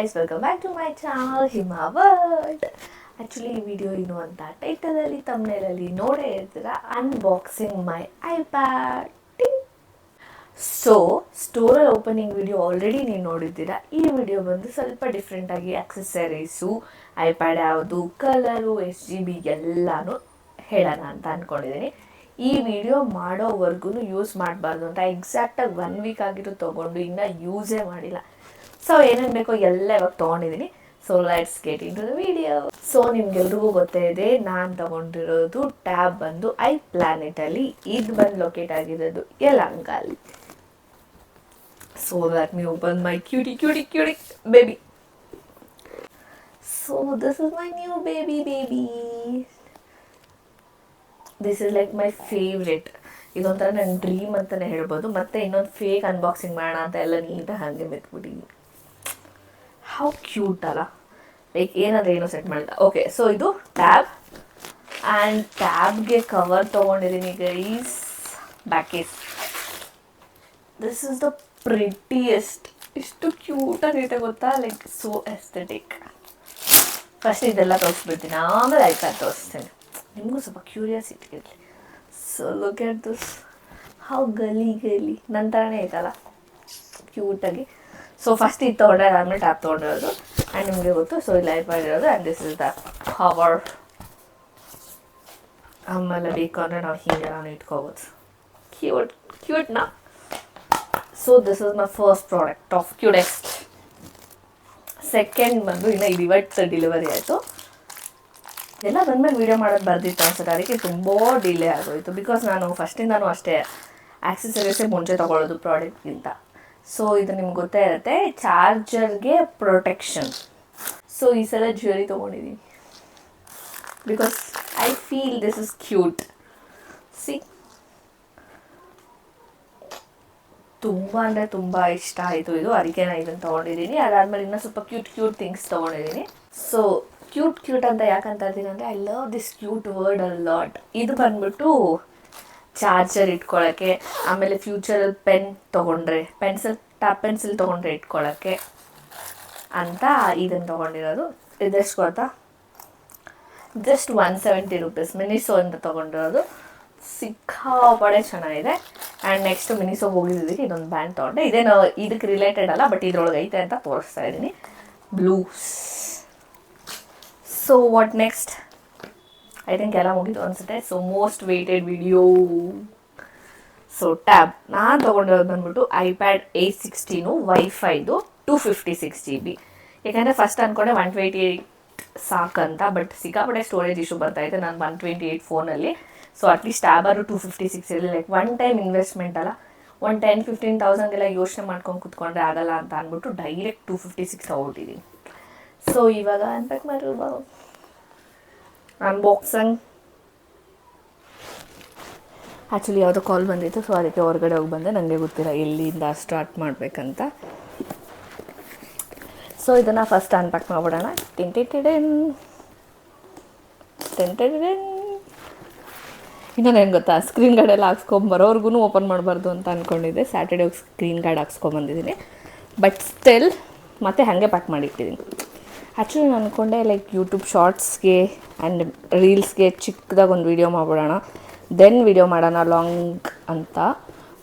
guys, welcome back to my channel Hima World. Actually ಈ video ಏನು ಅಂತ ಟೈಟಲಲ್ಲಿ ತಮ್ನೇಲಲ್ಲಿ ನೋಡೇ ಇರ್ತೀರಾ, ಅನ್ಬಾಕ್ಸಿಂಗ್ ಮೈ ಐಪ್ಯಾಡ್. ಸೊ ಸ್ಟೋರಲ್ಲಿ ಓಪನಿಂಗ್ ವಿಡಿಯೋ ಆಲ್ರೆಡಿ ನೀವು ನೋಡಿದ್ದೀರಾ. ಈ ವಿಡಿಯೋ ಬಂದು ಸ್ವಲ್ಪ ಡಿಫ್ರೆಂಟಾಗಿ ಆಕ್ಸೆಸರೀಸು, ಐಪ್ಯಾಡ್ ಯಾವುದು, ಕಲರು, SGB ಎಲ್ಲನೂ ಹೇಳೋಣ ಅಂತ ಅಂದ್ಕೊಂಡಿದ್ದೀನಿ. ಈ ವಿಡಿಯೋ ಮಾಡೋವರೆಗೂ ಯೂಸ್ ಮಾಡಬಾರ್ದು ಅಂತ ಎಕ್ಸಾಕ್ಟಾಗಿ 1 ವೀಕ್ ಆಗಿರೋ ತೊಗೊಂಡು ಇನ್ನೂ ಯೂಸೇ ಮಾಡಿಲ್ಲ. ಸೊ ಏನೇನು ಬೇಕೋ ಎಲ್ಲ ಇವಾಗ ತೊಗೊಂಡಿದ್ದೀನಿ. So let's get in to the video. So ನಿಮ್ಗೆಲ್ರಿಗೂ ಗೊತ್ತೇ ಇದೆ, ನಾನು ತೊಗೊಂಡಿರೋದು ಟ್ಯಾಬ್ ಬಂದು iPlanet-ಅಲ್ಲಿ. ಇದು ಬಂದು ಲೊಕೇಟ್ ಆಗಿರೋದು ಯಲಹಂಕಲ್ಲಿ. So let me open my cutie baby. So this is my new baby. This is like my favourite. ಇದೊಂಥರ ನನ್ನ ಡ್ರೀಮ್ ಅಂತಲೇ ಹೇಳ್ಬೋದು. ಮತ್ತು ಇನ್ನೊಂದು ಫೇಕ್ ಅನ್ಬಾಕ್ಸಿಂಗ್ ಮಾಡೋಣ ಅಂತ ಎಲ್ಲ ನೀಟಾಗಿ ಹಾಗೆ ಮೆತ್ಬಿಟ್ಟಿದ್ದೀನಿ. ಹೌ ಕ್ಯೂಟ್ ಅಲ್ಲ, ಲೈಕ್ ಏನಾದರೂ ಏನೋ ಸೆಟ್ ಮಾಡಿದ. ಓಕೆ, ಸೊ ಇದು ಟ್ಯಾಬ್ ಆ್ಯಂಡ್ ಟ್ಯಾಬ್ಗೆ ಕವರ್ ತೊಗೊಂಡಿದ್ದೀನಿ guys. Back case. This is the prettiest. ಇಷ್ಟು ಕ್ಯೂಟಾಗಿ ಐತೆ ಗೊತ್ತಾ, ಲೈಕ್ ಸೋ ಎಸ್ಥೆಟಿಕ್. ಫಸ್ಟ್ ಇದೆಲ್ಲ ತೋರಿಸ್ಬಿಡ್ತೀನಿ, ಆಮೇಲೆ ಐಪ್ಯಾಡ್ ತೋರಿಸ್ತೀನಿ. ನಿಮಗೂ ಸ್ವಲ್ಪ ಕ್ಯೂರಿಯಾಸಿಟಿ ಇರಲಿ. So look at this, how girly ನನ್ನ ಥರನೇ ಐತಲ್ಲ ಕ್ಯೂಟಾಗಿ. ಸೊ ಫಸ್ಟ್ ಇದು ತೊಗೊಂಡ್ರೆ ಅದಾದಮೇಲೆ ಟ್ಯಾಬ್ ತೊಗೊಂಡಿರೋದು. ಆ್ಯಂಡ್ ನಿಮಗೆ ಗೊತ್ತು, ಸೊ ಇಲ್ಲಿ ಐಪ್ಯಾಡ್ ಇರೋದು. And this is the cover. ಆಮೇಲೆ ಬೇಕು ಅಂದರೆ ನಾವು ಹೀಗೆ ನಾನು ಇಟ್ಕೋಬೋದು. ಕ್ಯೂಟ್ನಾ? So this is my first product of cutest. Second ಬಂದು ಇನ್ನು ಇದು ಇವತ್ತು ಡೆಲಿವರಿ ಆಯಿತು. ಎಲ್ಲ ಬಂದಮೇಲೆ ವೀಡಿಯೋ ಮಾಡೋದು ಬರ್ದಿತ್ತು ಅನ್ಸುತ್ತೆ, ಅದಕ್ಕೆ ತುಂಬ ಡಿಲೇ ಆಗೋಯಿತು. ಬಿಕಾಸ್ ನಾನು ಫಸ್ಟಿಂದನೂ ಅಷ್ಟೇ ಆಕ್ಸೆಸರೀಸೇ ಮುಂಚೆ ತೊಗೊಳ್ಳೋದು ಪ್ರಾಡಕ್ಟ್ಗಿಂತ. ಸೊ ಇದು ನಿಮ್ಗೆ ಗೊತ್ತೇ ಇರುತ್ತೆ, ಚಾರ್ಜರ್ಗೆ ಪ್ರೊಟೆಕ್ಷನ್. ಸೊ ಈ ಸಲ ಜ್ಯುವೆರಿ ತೊಗೊಂಡಿದ್ದೀನಿ because I feel this is cute. C, ತುಂಬ ಅಂದರೆ ತುಂಬ ಇಷ್ಟ ಆಯಿತು ಇದು, ಅದಕ್ಕೆ ನಾನು ಇದನ್ನು ತೊಗೊಂಡಿದ್ದೀನಿ. ಅದಾದಮೇಲೆ ಇನ್ನೂ ಸ್ವಲ್ಪ ಕ್ಯೂಟ್ ಥಿಂಗ್ಸ್ ತೊಗೊಂಡಿದ್ದೀನಿ. ಸೊ ಕ್ಯೂಟ್ ಅಂತ ಯಾಕಂತ ಇದ್ದೀನಿ ಅಂದರೆ, I love this cute word a lot. ಇದು ಬಂದ್ಬಿಟ್ಟು ಚಾರ್ಜರ್ ಇಟ್ಕೊಳ್ಳೋಕ್ಕೆ, ಆಮೇಲೆ ಫ್ಯೂಚರಲ್ಲಿ ಪೆನ್ ತೊಗೊಂಡ್ರೆ, ಪೆನ್ಸಿಲ್ ತೊಗೊಂಡ್ರೆ ಇಟ್ಕೊಳ್ಳೋಕ್ಕೆ ಅಂತ ಇದನ್ನು ತೊಗೊಂಡಿರೋದು. ಇದೆಷ್ಟು ಗೊತ್ತಾ, ಜಸ್ಟ್ 170 ರೂಪೀಸ್. ಮಿನಿಸೋ ಅಂತ ತೊಗೊಂಡಿರೋದು. ಸಿಕ್ಕಾಪಡೆ ಚೆನ್ನಾಗಿದೆ. ಆ್ಯಂಡ್ ನೆಕ್ಸ್ಟ್ ಮಿನಿಸೋ ಹೋಗಿದ್ದಕ್ಕೆ ಇದೊಂದು ಬ್ಯಾಂಡ್ ತೊಗೊಂಡೆ. ಇದೇನು ಇದಕ್ಕೆ ರಿಲೇಟೆಡ್ ಅಲ್ಲ, ಬಟ್ ಇದ್ರೊಳಗೆ ಐತೆ ಅಂತ ತೋರಿಸ್ತಾ ಇದ್ದೀನಿ. Blouse. So what next? I think ಎಲ್ಲ ಮುಗಿತು ಅನಿಸುತ್ತೆ. So most weighted video. So tab ನಾನು ತೊಗೊಂಡಿರೋದು ಬಂದ್ಬಿಟ್ಟು iPad A16 ವೈಫೈದು 256 GB. ಯಾಕಂದರೆ ಫಸ್ಟ್ ಅಂದ್ಕೊಂಡೆ 128 ಸಾಕಂತ, ಬಟ್ ಸಿಕ್ಕಾಪಡೆ ಸ್ಟೋರೇಜ್ ಇಶ್ಯೂ ಬರ್ತಾಯಿದೆ ನಾನು 128 ಫೋನಲ್ಲಿ. ಸೊ ಅಟ್ಲೀಸ್ಟ್ ಟ್ಯಾಬರು 256 ಇರಲಿ. ಲೈಕ್ ಒನ್ ಟೈಮ್ ಇನ್ವೆಸ್ಟ್ಮೆಂಟ್ ಅಲ್ಲ, ಒಂದು 10,000-15,000 ಯೋಚನೆ ಮಾಡ್ಕೊಂಡು ಕೂತ್ಕೊಂಡ್ರೆ ಆಗಲ್ಲ ಅಂತ ಅಂದ್ಬಿಟ್ಟು ಡೈರೆಕ್ಟ್ 256 ತೊಗೊಟ್ಟಿದ್ದೀನಿ. ಸೊ ಇವಾಗ ಅನ್ಪ್ಯಾಕ್ ಮಾಡಿರುವ ಅನ್ಬಾಕ್ಸಿಂಗ್. ಆ್ಯಕ್ಚುಲಿ ಯಾವುದೋ ಕಾಲ್ ಬಂದಿತ್ತು, ಸೊ ಅದಕ್ಕೆ ಹೊರಗಡೆ ಹೋಗಿ ಬಂದೆ. ನನಗೆ ಗೊತ್ತಿಲ್ಲ ಎಲ್ಲಿಂದ ಸ್ಟಾರ್ಟ್ ಮಾಡಬೇಕಂತ. ಸೊ ಇದನ್ನು ಫಸ್ಟ್ ಅನ್ಪ್ಯಾಕ್ ಮಾಡ್ಬಿಡೋಣ. ಇನ್ನೊಂದೇನು ಗೊತ್ತಾ, ಸ್ಕ್ರೀನ್ ಗಾರ್ಡ್ ಎಲ್ಲ ಹಾಕ್ಸ್ಕೊಂಬರೋರ್ಗು ಓಪನ್ ಮಾಡಬಾರ್ದು ಅಂತ ಅಂದ್ಕೊಂಡಿದ್ದೆ. ಸ್ಯಾಟರ್ಡೇ ಹೋಗಿ ಸ್ಕ್ರೀನ್ ಗಾರ್ಡ್ ಹಾಕ್ಸ್ಕೊಂಬಂದಿದ್ದೀನಿ, ಬಟ್ ಸ್ಟಿಲ್ ಮತ್ತೆ ಹಾಗೆ ಪ್ಯಾಕ್ ಮಾಡಿಟ್ಟಿದ್ದೀನಿ. ಆ್ಯಕ್ಚುಲಿ ನಾನು ಅಂದ್ಕೊಂಡೆ ಲೈಕ್ ಯೂಟ್ಯೂಬ್ ಶಾರ್ಟ್ಸ್ಗೆ ಆ್ಯಂಡ್ ರೀಲ್ಸ್ಗೆ ಚಿಕ್ಕದಾಗಿ ಒಂದು ವೀಡಿಯೋ ಮಾಡಿಬಿಡೋಣ, ದೆನ್ ವೀಡಿಯೋ ಮಾಡೋಣ ಲಾಂಗ್ ಅಂತ.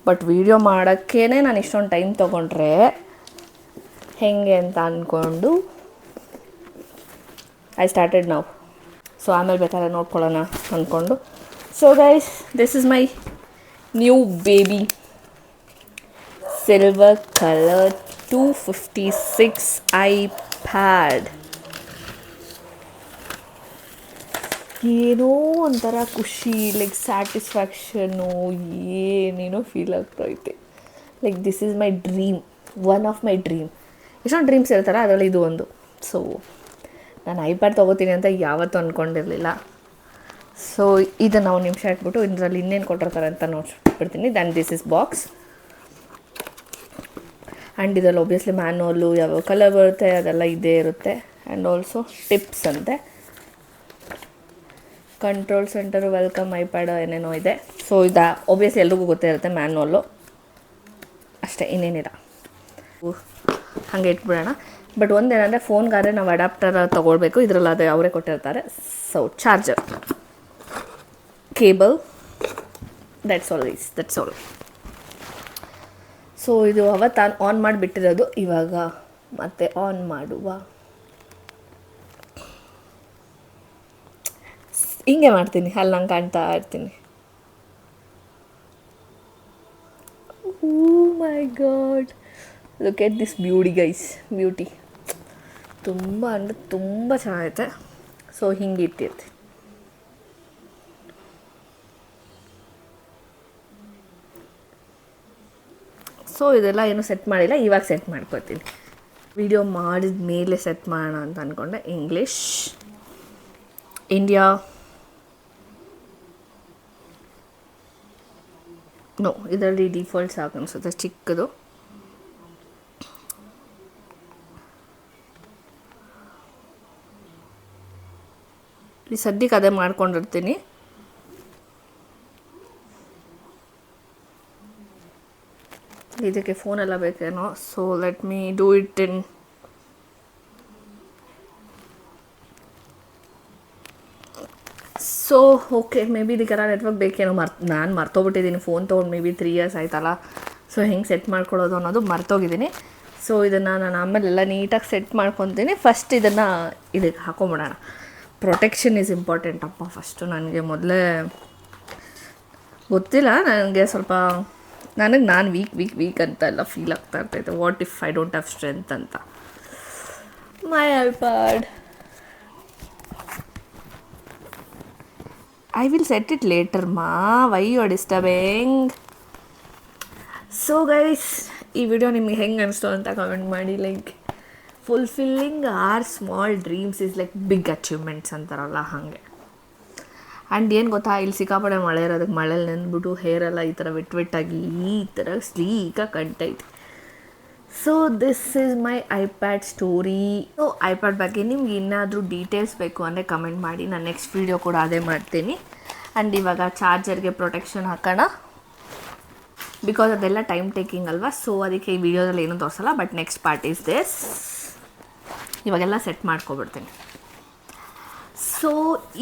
ಬಟ್ ವೀಡಿಯೋ ಮಾಡೋಕ್ಕೇ ನಾನು ಇಷ್ಟೊಂದು ಟೈಮ್ ತೊಗೊಂಡ್ರೆ ಹೇಗೆ ಅಂತ ಅಂದ್ಕೊಂಡು ಐ ಸ್ಟಾರ್ಟೆಡ್ ನಾವು. ಸೊ ಆಮೇಲೆ ಬೇಕಾದ್ರೆ ನೋಡ್ಕೊಳ್ಳೋಣ ಅಂದ್ಕೊಂಡು. So guys, this is my new baby silver colour 256 iPad. ಏನೋ ಒಂಥರ ಖುಷಿ, ಲೈಕ್ ಸ್ಯಾಟಿಸ್ಫ್ಯಾಕ್ಷನು, ಏನೇನೋ ಫೀಲ್ ಆಗ್ತೈತೆ. Like this is my dream, one of my dream. ಎಷ್ಟೊಂದು ಡ್ರೀಮ್ಸ್ ಇರ್ತಾರೆ, ಅದರಲ್ಲಿ ಇದು ಒಂದು. ಸೊ ನಾನು iPad ತೊಗೋತೀನಿ ಅಂತ ಯಾವತ್ತೂ ಅಂದ್ಕೊಂಡಿರಲಿಲ್ಲ. ಸೊ ಇದನ್ನು ನಾವು ನಿಮಿಷ ಇಟ್ಬಿಟ್ಟು ಇದರಲ್ಲಿ ಇನ್ನೇನು ಕೊಟ್ಟಿರ್ತಾರೆ ಅಂತ ನೋಡ್ಬಿಡ್ತೀನಿ. Then this is box. And ಇದರಲ್ಲಿ ಒಬ್ವಿಯಸ್ಲಿ ಮ್ಯಾನ್ಯುವಲ್ಲು, ಯಾವ ಕಲರ್ ಬರುತ್ತೆ ಅದೆಲ್ಲ ಇದ್ದೇ ಇರುತ್ತೆ. ಆ್ಯಂಡ್ ಆಲ್ಸೋ ಟಿಪ್ಸ್ ಅಂತೆ, ಕಂಟ್ರೋಲ್ ಸೆಂಟರು, ವೆಲ್ಕಮ್ iPad ಏನೇನೋ ಇದೆ. ಸೊ ಇದು ಒಬ್ವಿಯಸ್ಲಿ ಎಲ್ರಿಗೂ ಗೊತ್ತೇ ಇರುತ್ತೆ, ಮ್ಯಾನ್ಯುವಲ್ಲು ಅಷ್ಟೇ, ಇನ್ನೇನಿಲ್ಲ. ಹಾಗೆ ಇಟ್ಬಿಡೋಣ. ಬಟ್ ಒಂದೇನಂದರೆ ಫೋನ್ಗಾದರೆ ನಾವು ಅಡಾಪ್ಟರ್ ತೊಗೊಳ್ಬೇಕು, ಇದರಲ್ಲಿ ಅದೇ ಅವರೇ ಕೊಟ್ಟಿರ್ತಾರೆ. So charger, cable, that's all. So ಇದು ಅವತ್ತು ಆನ್ ಮಾಡಿಬಿಟ್ಟಿರೋದು, ಇವಾಗ ಮತ್ತೆ ಆನ್ ಮಾಡುವ. ಹಿಂಗೆ ಮಾಡ್ತೀನಿ, ಅಲ್ಲಿ ನಂಗೆ ಕಾಣ್ತಾ ಇರ್ತೀನಿ. Oh my God, look at this beauty guys, beauty ತುಂಬ ಅಂದರೆ ತುಂಬ ಚೆನ್ನಾಗೈತೆ. ಸೊ ಹಿಂಗೆ ಇಟ್ಟಿರ್ತೀನಿ. ಸೊ ಇದೆಲ್ಲ ಏನು ಸೆಟ್ ಮಾಡಿಲ್ಲ, ಇವಾಗ ಸೆಟ್ ಮಾಡ್ಕೊತೀನಿ. ವಿಡಿಯೋ ಮಾಡಿದ ಮೇಲೆ ಸೆಟ್ ಮಾಡೋಣ ಅಂತ ಅಂದ್ಕೊಂಡೆ. ಇಂಗ್ಲೀಷ್, ಇಂಡಿಯಾ, ನೋ ಇದರಲ್ಲಿ ಡಿಫಾಲ್ಟ್ ಸಾಕು ಅನಿಸುತ್ತೆ, ಚಿಕ್ಕದು. ಈ ಸದ್ಯಕ್ಕೆ ಅದೇ ಮಾಡ್ಕೊಂಡಿರ್ತೀನಿ. ಇದಕ್ಕೆ ಫೋನೆಲ್ಲ ಬೇಕೇನೋ. So let me do it in so okay. Maybe ಇದಕ್ಕೆಲ್ಲ ನೆಟ್ವರ್ಕ್ ಬೇಕೇನೋ, ನಾನು ಮರ್ತೋಗ್ಬಿಟ್ಟಿದ್ದೀನಿ. ಫೋನ್ ತೊಗೊಂಡು ಮೇ ಬಿ 3 years ಆಯ್ತಲ್ಲ. ಸೊ ಹೆಂಗೆ ಸೆಟ್ ಮಾಡ್ಕೊಳ್ಳೋದು ಅನ್ನೋದು ಮರ್ತೋಗಿದ್ದೀನಿ. ಸೊ ಇದನ್ನು ನಾನು ಆಮೇಲೆಲ್ಲ ನೀಟಾಗಿ ಸೆಟ್ ಮಾಡ್ಕೊತೀನಿ. ಫಸ್ಟ್ ಇದನ್ನು ಇದಕ್ಕೆ ಹಾಕೊಂಬಿಡೋಣ. ಪ್ರೊಟೆಕ್ಷನ್ ಈಸ್ ಇಂಪಾರ್ಟೆಂಟ್ ಅಪ್ಪ. ಫಸ್ಟು ನನಗೆ ಮೊದಲೇ ಗೊತ್ತಿಲ್ಲ, ನನಗೆ ಸ್ವಲ್ಪ ನಾನು ವೀಕ್ ಅಂತ ಎಲ್ಲ ಫೀಲ್ ಆಗ್ತಾ ಇರ್ತೈತೆ. What if I don't have strength ಅಂತ. ಮೈ iPad, I will set it later ma, why you are disturbing? So guys, ಈ ವಿಡಿಯೋ ನಿಮಗೆ ಹೆಂಗೆ ಅನಿಸ್ತು ಅಂತ ಕಮೆಂಟ್ ಮಾಡಿ. Like fulfilling our small dreams is like big achievements ಅಂತಾರಲ್ಲ ಹಾಗೆ. ಆ್ಯಂಡ್ ಏನು ಗೊತ್ತಾ, ಇಲ್ಲಿ ಸಿಕ್ಕಾಪಡೆ ಮಳೆ ಇರೋದಕ್ಕೆ ಮಳೇಲಿ ನೆಂದ್ಬಿಟ್ಟು ಹೇರೆಲ್ಲ ಈ ಥರ ವೆಟ್ಟಾಗಿ ಈ ಥರ ಸ್ಲೀಕಾಗಿ ಕಟ್ತೈತೆ. So this is my iPad story. So iPad ಬಗ್ಗೆ ನಿಮ್ಗೆ ಏನಾದರೂ ಡೀಟೇಲ್ಸ್ ಬೇಕು ಅಂದರೆ ಕಮೆಂಟ್ ಮಾಡಿ, ನಾನು ನೆಕ್ಸ್ಟ್ ವೀಡಿಯೋ ಕೂಡ ಅದೇ ಮಾಡ್ತೀನಿ. ಆ್ಯಂಡ್ ಇವಾಗ ಚಾರ್ಜರ್ಗೆ ಪ್ರೊಟೆಕ್ಷನ್ ಹಾಕೋಣ, ಬಿಕಾಸ್ ಅದೆಲ್ಲ ಟೈಮ್ ಟೇಕಿಂಗ್ ಅಲ್ವಾ. ಸೊ ಅದಕ್ಕೆ ಈ ವಿಡಿಯೋದಲ್ಲಿ ಏನೂ ತೋರಿಸಲ್ಲ. But next part is this. ಇವಾಗೆಲ್ಲ ಸೆಟ್ ಮಾಡ್ಕೊಬಿಡ್ತೀನಿ. ಸೊ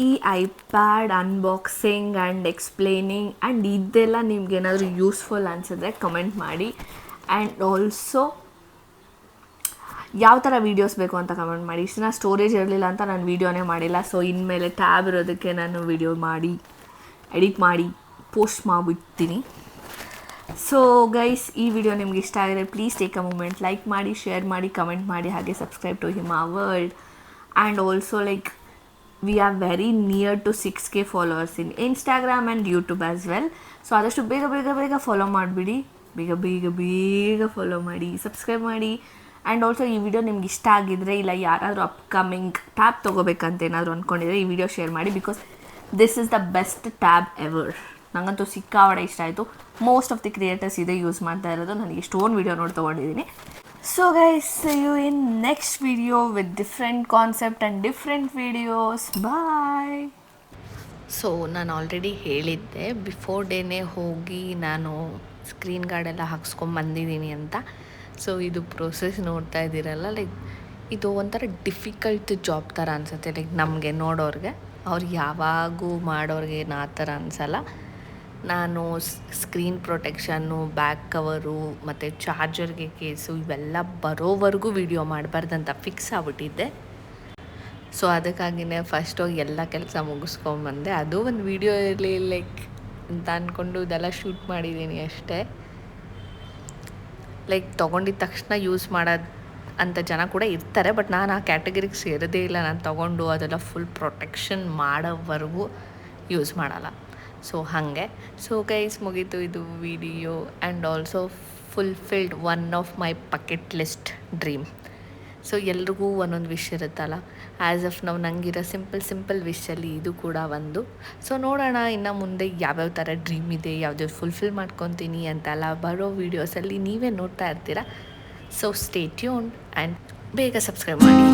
ಈ iPad unboxing and explaining and ಇದೆಲ್ಲ ನಿಮ್ಗೇನಾದರೂ ಯೂಸ್ಫುಲ್ ಅನಿಸಿದ್ರೆ ಕಮೆಂಟ್ ಮಾಡಿ. ಆ್ಯಂಡ್ ಆಲ್ಸೋ ಯಾವ ಥರ ವೀಡಿಯೋಸ್ ಬೇಕು ಅಂತ ಕಮೆಂಟ್ ಮಾಡಿ. ಇಷ್ಟು ದಿನ ಸ್ಟೋರೇಜ್ ಇರಲಿಲ್ಲ ಅಂತ ನಾನು ವೀಡಿಯೋನೇ ಮಾಡಿಲ್ಲ. ಸೊ ಇನ್ಮೇಲೆ ಟ್ಯಾಬ್ ಇರೋದಕ್ಕೆ ನಾನು ವೀಡಿಯೋ ಮಾಡಿ ಎಡಿಟ್ ಮಾಡಿ ಪೋಸ್ಟ್ ಮಾಡಿಬಿಡ್ತೀನಿ. ಸೊ ಗೈಸ್, ಈ ವಿಡಿಯೋ ನಿಮ್ಗೆ ಇಷ್ಟ ಆಗಿದ್ರೆ please take a moment, like ಮಾಡಿ, ಶೇರ್ ಮಾಡಿ, ಕಮೆಂಟ್ ಮಾಡಿ, ಹಾಗೆ subscribe to Hima world. And also like we are very near to 6K followers in Instagram and YouTube as well. So ಆದಷ್ಟು ಬೇಗ ಫಾಲೋ ಮಾಡಿಬಿಡಿ. ಬೇಗ ಫಾಲೋ ಮಾಡಿ, ಸಬ್ಸ್ಕ್ರೈಬ್ ಮಾಡಿ. ಆ್ಯಂಡ್ ಆಲ್ಸೋ ಈ ವಿಡಿಯೋ ನಿಮ್ಗೆ ಇಷ್ಟ ಆಗಿದ್ದರೆ, ಇಲ್ಲ ಯಾರಾದರೂ ಅಪ್ಕಮಿಂಗ್ ಟ್ಯಾಬ್ ತೊಗೋಬೇಕಂತ ಏನಾದರೂ ಅಂದ್ಕೊಂಡಿದ್ರೆ ಈ ವಿಡಿಯೋ ಶೇರ್ ಮಾಡಿ. Because this is the best tab ever. ನನಗಂತೂ ಸಿಕ್ಕಾಪಟ್ಟೆ ಇಷ್ಟ ಆಯಿತು. ಮೋಸ್ಟ್ ಆಫ್ ದಿ ಕ್ರಿಯೇಟರ್ಸ್ ಇದೇ ಯೂಸ್ ಮಾಡ್ತಾ ಇರೋದು. ನನಗೆ ಇಷ್ಟೊಂದು ವಿಡಿಯೋ ನೋಡಿ ತೊಗೊಂಡಿದ್ದೀನಿ. So guys, see you in next video with different concept and different videos. Bye. So ನಾನು ಆಲ್ರೆಡಿ ಹೇಳಿದ್ದೆ, ಬಿಫೋರ್ ಡೇನೇ ಹೋಗಿ ನಾನು ಸ್ಕ್ರೀನ್ ಗಾರ್ಡೆಲ್ಲ ಹಾಕ್ಸ್ಕೊಂಬಂದಿದ್ದೀನಿ ಅಂತ. ಸೊ ಇದು ಪ್ರೋಸೆಸ್ ನೋಡ್ತಾ ಇದ್ದೀರಲ್ಲ, ಲೈಕ್ ಇದು ಒಂಥರ ಡಿಫಿಕಲ್ಟ್ ಜಾಬ್ ಥರ ಅನಿಸುತ್ತೆ. ಲೈಕ್ ನಮಗೆ ನೋಡೋರಿಗೆ, ಅವ್ರು ಯಾವಾಗೂ ಮಾಡೋರಿಗೆ ಆ ಥರ ಅನಿಸಲ್ಲ. ನಾನು ಸ್ಕ್ರೀನ್ ಪ್ರೊಟೆಕ್ಷನ್ನು, ಬ್ಯಾಕ್ ಕವರು ಮತ್ತು ಚಾರ್ಜರ್ಗೆ ಕೇಸು ಇವೆಲ್ಲ ಬರೋವರೆಗೂ ವಿಡಿಯೋ ಮಾಡಬಾರ್ದಂತ ಫಿಕ್ಸ್ ಆಗ್ಬಿಟ್ಟಿದ್ದೆ. ಸೊ ಅದಕ್ಕಾಗಿಯೇ ಫಸ್ಟ್ ಹೋಗಿ ಎಲ್ಲ ಕೆಲಸ ಮುಗಿಸ್ಕೊಂಬಂದೆ. ಅದು ಒಂದು ವಿಡಿಯೋ ಇರಲಿ ಲೈಕ್ ಅಂತ ಅಂದ್ಕೊಂಡು ಇದೆಲ್ಲ ಶೂಟ್ ಮಾಡಿದ್ದೀನಿ ಅಷ್ಟೇ. ಲೈಕ್ ತೊಗೊಂಡಿದ್ದ ತಕ್ಷಣ ಯೂಸ್ ಮಾಡೋದು ಅಂತ ಜನ ಕೂಡ ಇರ್ತಾರೆ. ಬಟ್ ನಾನು ಆ ಕ್ಯಾಟಗರಿಗೆ ಸೇರೋದೇ ಇಲ್ಲ. ನಾನು ತೊಗೊಂಡು ಅದೆಲ್ಲ ಫುಲ್ ಪ್ರೊಟೆಕ್ಷನ್ ಮಾಡೋವರೆಗೂ ಯೂಸ್ ಮಾಡಲ್ಲ. ಸೊ ಹಾಗೆ. ಸೊ ಗೈಸ್, ಮುಗೀತು ಇದು video. And also fulfilled one of my bucket list dream. So ಎಲ್ರಿಗೂ ಒಂದೊಂದು ವಿಶ್ ಇರುತ್ತಲ್ಲ. ಆ್ಯಸ್ ಆಫ್ ನಾವು ನನಗಿರೋ ಸಿಂಪಲ್ ವಿಶಲ್ಲಿ ಇದು ಕೂಡ ಒಂದು. ಸೊ ನೋಡೋಣ ಇನ್ನು ಮುಂದೆ ಯಾವ್ಯಾವ ಥರ ಡ್ರೀಮ್ ಇದೆ, ಯಾವ್ದು ಫುಲ್ಫಿಲ್ ಮಾಡ್ಕೊತೀನಿ ಅಂತೆಲ್ಲ ಬರೋ ವೀಡಿಯೋಸಲ್ಲಿ ನೀವೇ ನೋಡ್ತಾ ಇರ್ತೀರ. ಸೊ ಸ್ಟೇ ಟ್ಯೂನ್ಡ್ ಆ್ಯಂಡ್ ಬೇಗ ಸಬ್ಸ್ಕ್ರೈಬ್ ಮಾಡಿ.